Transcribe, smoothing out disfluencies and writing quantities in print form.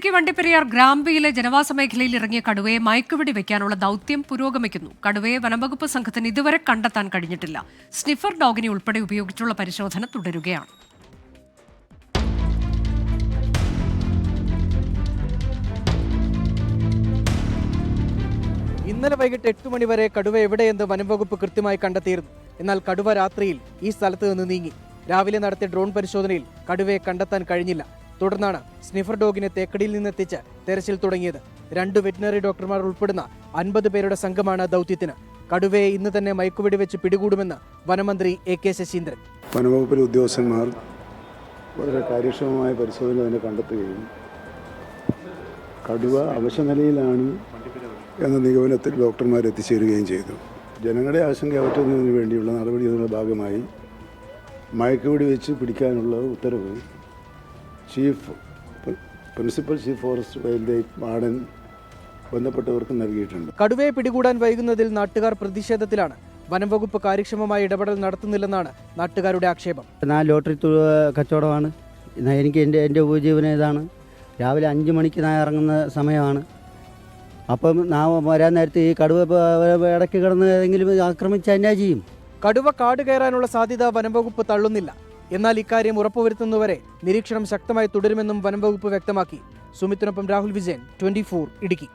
ഇടുക്കി വണ്ടിപ്പെരിയാർ ഗ്രാമ്പിയിലെ ജനവാസ മേഖലയിൽ ഇറങ്ങിയ കടുവയെ മയക്കുവെടി വെക്കാനുള്ള ദൗത്യം പുരോഗമിക്കുന്നു. കടുവയെ വനംവകുപ്പ് സംഘത്തിന് ഇതുവരെ കണ്ടെത്താൻ കഴിഞ്ഞിട്ടില്ല. സ്നിഫർ ഡോഗിനെ ഉൾപ്പെടെ ഉപയോഗിച്ചുള്ള പരിശോധന തുടരുകയാണ്. ഇന്നലെ വൈകിട്ട് 8 മണി വരെ കടുവ എവിടെയെന്ന് വനംവകുപ്പ് കൃത്യമായി കണ്ടെത്തിയിരുന്നു. എന്നാൽ കടുവ രാത്രിയിൽ ഈ സ്ഥലത്ത് നിന്ന് നീങ്ങി. രാവിലെ നടത്തിയ ഡ്രോൺ പരിശോധനയിൽ കടുവയെ കണ്ടെത്താൻ കഴിഞ്ഞില്ല. തുടർന്നാണ് സ്നിഫർ ഡോഗിനെ തേക്കടിയിൽ നിന്നെത്തിച്ച് തെരച്ചിൽ തുടങ്ങിയത്. 2 വെറ്റിനറി ഡോക്ടർമാർ ഉൾപ്പെടുന്ന 50 പേരുടെ സംഘമാണ് ദൗത്യത്തിന്. കടുവയെ ഇന്ന് തന്നെ മയക്കുവെടി വെച്ച് പിടികൂടുമെന്ന് വനമന്ത്രി AK ശശീന്ദ്രൻ. വനംവകുപ്പിലെ ഉദ്യോഗസ്ഥന്മാർ വളരെ കാര്യക്ഷമമായ പരിശോധന തന്നെ കണ്ടെത്തുകയും കടുവ അവശനിലയിലാണ് എന്ന നിഗമനത്തിൽ ഡോക്ടർമാർ എത്തിച്ചേരുകയും ചെയ്തു. ജനങ്ങളെ ആശങ്ക അകറ്റുന്നതിന് വേണ്ടിയുള്ള നടപടിയുടെ ഭാഗമായി മയക്കുവെടി വെച്ച് പിടിക്കാനുള്ള ഉത്തരവ് principal chief forest wildlife warden ബന്ധപ്പെട്ടവർക്ക് നൽകിയിട്ടുണ്ട്. കടുവയെ പിടികൂടാൻ വൈകുന്നതിൽ നാട്ടുകാർ പ്രതിഷേധത്തിലാണ്. വനംവകുപ്പ് കാര്യക്ഷമമായ ഇടപെടൽ നടത്തുന്നില്ലെന്നാണ് നാട്ടുകാരുടെ ആക്ഷേപം. ഞാൻ ലോട്ടറി കച്ചവടമാണ്. എനിക്ക് എൻ്റെ ഉപജീവനം ഇതാണ്. രാവിലെ 5 മണിക്ക് ഞാൻ ഇറങ്ങുന്ന സമയമാണ്. അപ്പം ഞാൻ വരാൻ നേരത്തെ ഈ കടുവ ഇടയ്ക്ക് കിടന്ന് ഏതെങ്കിലും ആക്രമിച്ചാൽ എന്നാ ചെയ്യും? കടുവ കാട് കയറാനുള്ള സാധ്യത വനംവകുപ്പ് തള്ളുന്നില്ല. എന്നാൽ ഇക്കാര്യം ഉറപ്പുവരുത്തുന്നവരെ നിരീക്ഷണം ശക്തമായി തുടരുമെന്നും വനംവകുപ്പ് വ്യക്തമാക്കി. സുമിത്തിനൊപ്പം രാഹുൽ വിജയൻ, 24 ഇടുക്കി.